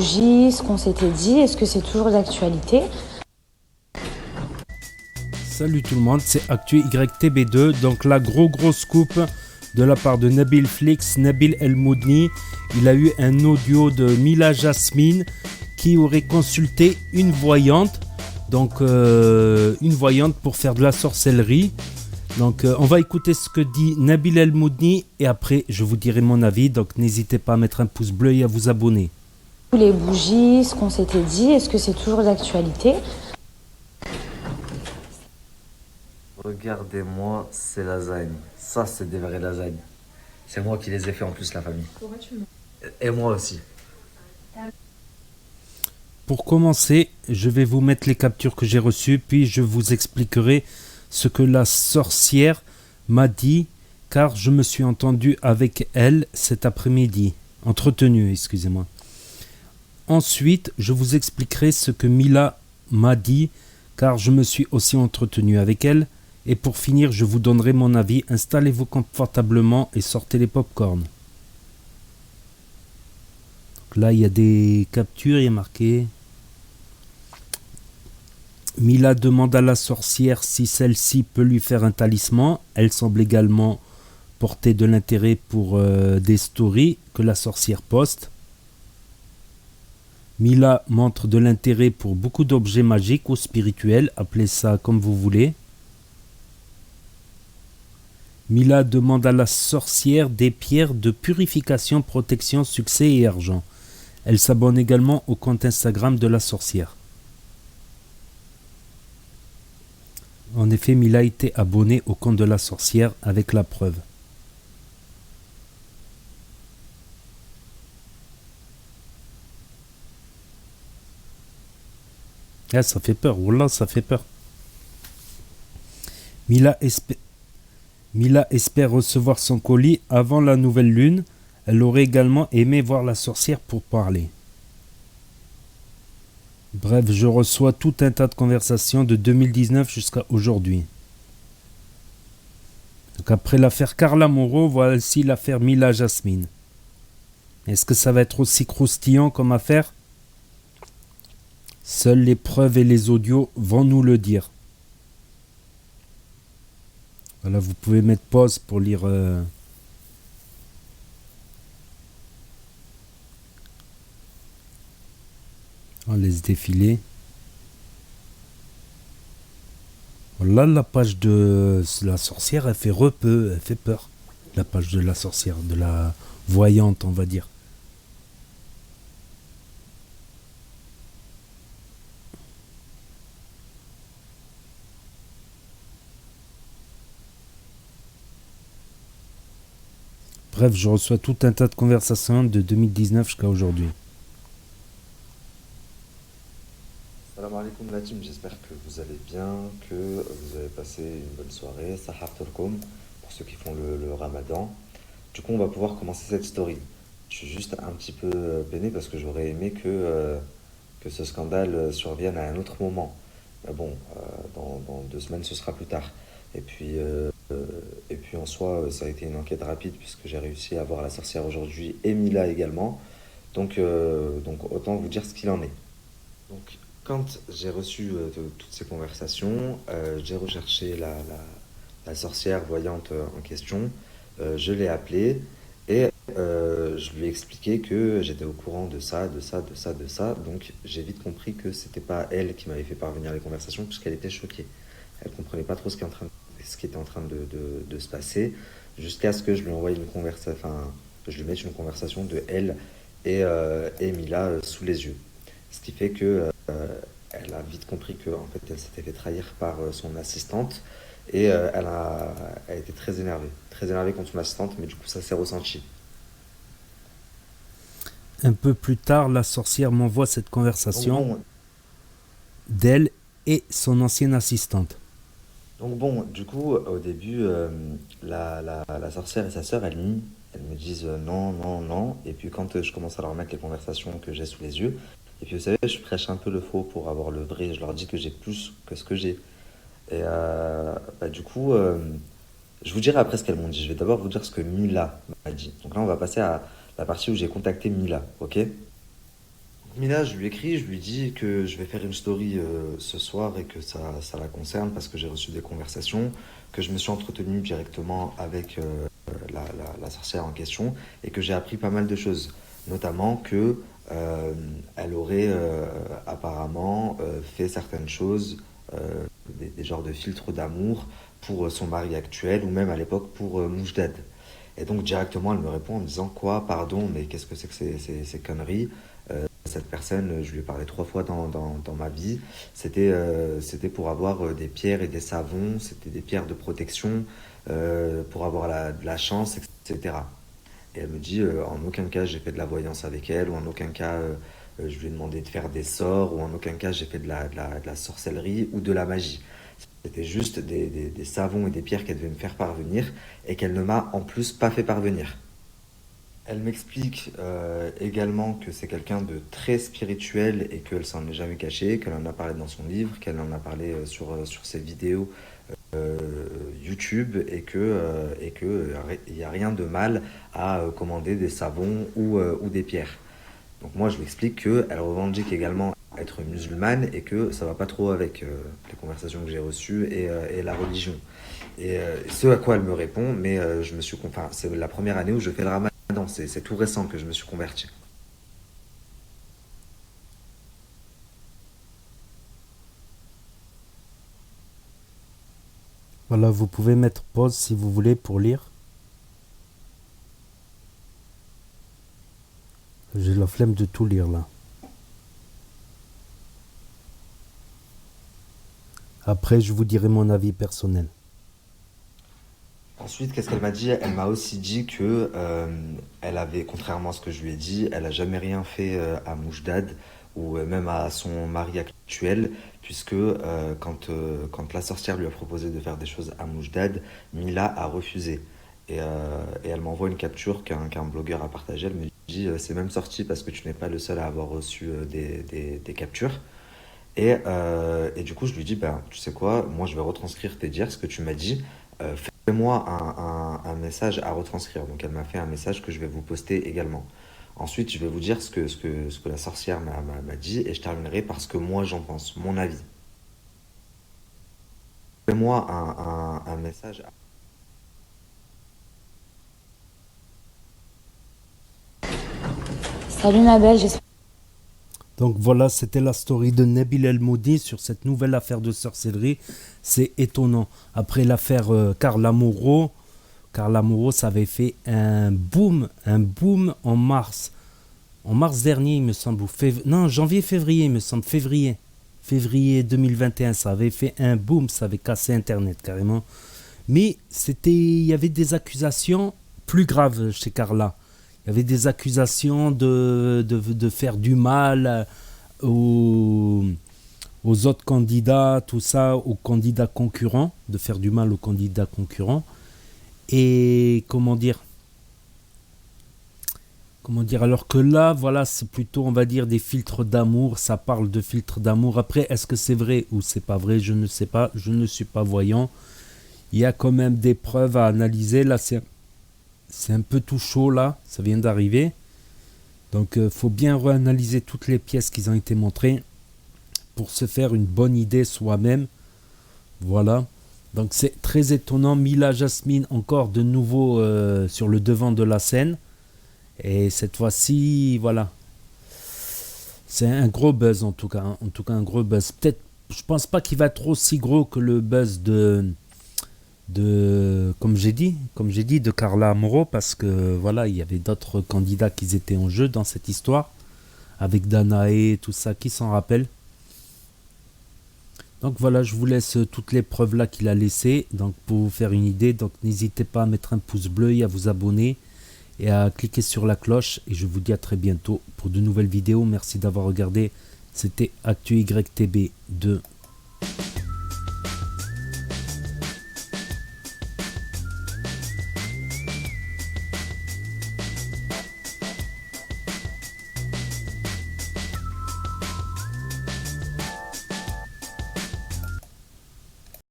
bougies, ce qu'on s'était dit, est-ce que c'est toujours d'actualité? Salut tout le monde, c'est Actu YTB2. Donc là, gros scoop de la part de Nabil Flix, Nabil El Moudni. Il a eu un audio de Mila Jasmine qui aurait consulté une voyante. Donc une voyante pour faire de la sorcellerie. Donc on va écouter ce que dit Nabil El Moudni et après je vous dirai mon avis. Donc n'hésitez pas à mettre un pouce bleu et à vous abonner. Les bougies, ce qu'on s'était dit, est-ce que c'est toujours d'actualité? Regardez-moi ces lasagnes. Ça, c'est des vraies lasagnes. C'est moi qui les ai fait en plus, la famille. Et moi aussi. Pour commencer, je vais vous mettre les captures que j'ai reçues, puis je vous expliquerai ce que la sorcière m'a dit, car je me suis entendu avec elle cet après-midi. Entretenu, excusez-moi. Ensuite, je vous expliquerai ce que Mila m'a dit, car je me suis aussi entretenu avec elle. Et pour finir, je vous donnerai mon avis. Installez-vous confortablement et sortez les pop-corn. Là, il y a des captures, il y a marqué. Mila demande à la sorcière si celle-ci peut lui faire un talisman. Elle semble également porter de l'intérêt pour des stories que la sorcière poste. Mila montre de l'intérêt pour beaucoup d'objets magiques ou spirituels, appelez ça comme vous voulez. Mila demande à la sorcière des pierres de purification, protection, succès et argent. Elle s'abonne également au compte Instagram de la sorcière. En effet, Mila était abonnée au compte de la sorcière avec la preuve. Ah, ça fait peur, wallah, ça fait peur. Mila espère recevoir son colis avant la nouvelle lune. Elle aurait également aimé voir la sorcière pour parler. Bref, je reçois tout un tas de conversations de 2019 jusqu'à aujourd'hui. Donc après l'affaire Carla Moreau, voici l'affaire Mila Jasmine. Est-ce que ça va être aussi croustillant comme affaire? Seules les preuves et les audios vont nous le dire. Voilà, vous pouvez mettre pause pour lire. On laisse défiler. Voilà, la page de la sorcière, elle fait elle fait peur. La page de la sorcière, de la voyante, on va dire. Bref, je reçois tout un tas de conversations de 2019 jusqu'à aujourd'hui. Salam alaikum la team, j'espère que vous allez bien, que vous avez passé une bonne soirée. Sahar Tolkom, pour ceux qui font le ramadan. Du coup, on va pouvoir commencer cette story. Je suis juste un petit peu peiné parce que j'aurais aimé que ce scandale survienne à un autre moment. Mais bon, dans 2 semaines, ce sera plus tard. Et puis en soi, ça a été une enquête rapide puisque j'ai réussi à voir la sorcière aujourd'hui et Mila également. Donc autant vous dire ce qu'il en est. Donc quand j'ai reçu toutes ces conversations, j'ai recherché la sorcière voyante en question. Je l'ai appelée et je lui ai expliqué que j'étais au courant de ça, de ça, de ça, de ça. Donc j'ai vite compris que c'était pas elle qui m'avait fait parvenir les conversations puisqu'elle était choquée. Elle comprenait pas trop ce qui était en train de se passer jusqu'à ce que je lui envoie une conversation, enfin, que je lui mette une conversation de elle et Mila sous les yeux. Ce qui fait que elle a vite compris que en fait, elle s'était fait trahir par son assistante et elle été très énervée contre son assistante, mais du coup ça s'est ressenti. Un peu plus tard, la sorcière m'envoie cette Donc conversation bon, d'elle et son ancienne assistante. du coup, au début, la sorcière et sa sœur, elles me disent non, non, non. Et puis quand je commence à leur mettre les conversations que j'ai sous les yeux, et puis vous savez, je prêche un peu le faux pour avoir le vrai. Je leur dis que j'ai plus que ce que j'ai. Et du coup, je vous dirai après ce qu'elles m'ont dit. Je vais d'abord vous dire ce que Mila m'a dit. Donc là, on va passer à la partie où j'ai contacté Mila, ok? Mila, je lui écris, je lui dis que je vais faire une story ce soir et que ça la concerne parce que j'ai reçu des conversations, que je me suis entretenu directement avec la sorcière en question et que j'ai appris pas mal de choses. Notamment que elle aurait apparemment fait certaines choses, des genres de filtres d'amour pour son mari actuel ou même à l'époque pour Moujdad. Et donc directement elle me répond en me disant quoi, pardon, mais qu'est-ce que c'est que ces conneries? Cette personne, je lui ai parlé 3 fois dans ma vie. C'était pour avoir des pierres et des savons, c'était des pierres de protection, pour avoir de la chance, etc. Et elle me dit, en aucun cas j'ai fait de la voyance avec elle, ou en aucun cas je lui ai demandé de faire des sorts, ou en aucun cas j'ai fait de la sorcellerie ou de la magie. C'était juste des savons et des pierres qu'elle devait me faire parvenir, et qu'elle ne m'a en plus pas fait parvenir. Elle m'explique également que c'est quelqu'un de très spirituel et qu'elle s'en est jamais cachée, qu'elle en a parlé dans son livre, qu'elle en a parlé sur ses vidéos euh, YouTube et que il n'y a rien de mal à commander des savons ou des pierres. Donc moi je lui explique qu'elle revendique également être musulmane et que ça va pas trop avec les conversations que j'ai reçues et la religion. Et ce à quoi elle me répond, mais enfin, c'est la première année où je fais le ramadan, c'est tout récent que je me suis converti. Voilà, vous pouvez mettre pause si vous voulez pour lire. J'ai la flemme de tout lire là. Après, je vous dirai mon avis personnel. Ensuite, qu'est-ce qu'elle m'a dit? Elle m'a aussi dit que elle avait, contrairement à ce que je lui ai dit, elle a jamais rien fait à Moujdad ou même à son mari actuel, puisque quand la sorcière lui a proposé de faire des choses à Moujdad, Mila a refusé. Et elle m'envoie une capture qu'un blogueur a partagée. Elle me dit c'est même sorti parce que tu n'es pas le seul à avoir reçu des captures. Et du coup, je lui dis, ben, tu sais quoi, moi je vais retranscrire tes dires, ce que tu m'as dit. Fais-moi un message à retranscrire. Donc elle m'a fait un message que je vais vous poster également. Ensuite, je vais vous dire ce que la sorcière m'a dit et je terminerai par ce que moi j'en pense, mon avis. Fais-moi un message. Salut Nabel, j'espère. Donc voilà, c'était la story de Nabil El Moudi sur cette nouvelle affaire de sorcellerie. C'est étonnant. Après l'affaire Carla Moreau, ça avait fait un boom en mars dernier, il me semble, non, janvier-février, il me semble, février 2021, ça avait fait un boom, ça avait cassé Internet carrément. Mais il y avait des accusations plus graves chez Carla. Il y avait des accusations de faire du mal aux autres candidats, tout ça, aux candidats concurrents, de faire du mal aux candidats concurrents. Et comment dire, alors que là, voilà, c'est plutôt, on va dire, des filtres d'amour, ça parle de filtres d'amour. Après, est-ce que c'est vrai ou c'est pas vrai, je ne sais pas, je ne suis pas voyant. Il y a quand même des preuves à analyser, là, c'est un peu tout chaud, là, ça vient d'arriver. Donc, faut bien réanalyser toutes les pièces qui ont été montrées pour se faire une bonne idée soi-même. Voilà. Donc, c'est très étonnant. Mila Jasmine, encore de nouveau sur le devant de la scène. Et cette fois-ci, voilà. C'est un gros buzz en tout cas. Hein. En tout cas, un gros buzz. Peut-être, je pense pas qu'il va être aussi gros que le buzz comme j'ai dit, de Carla Moreau, parce que voilà, il y avait d'autres candidats qui étaient en jeu dans cette histoire, avec Danae, tout ça, qui s'en rappelle. Donc voilà, je vous laisse toutes les preuves là qu'il a laissées, donc pour vous faire une idée. Donc n'hésitez pas à mettre un pouce bleu et à vous abonner et à cliquer sur la cloche, et je vous dis à très bientôt pour de nouvelles vidéos. Merci d'avoir regardé, c'était ActuYTB 2.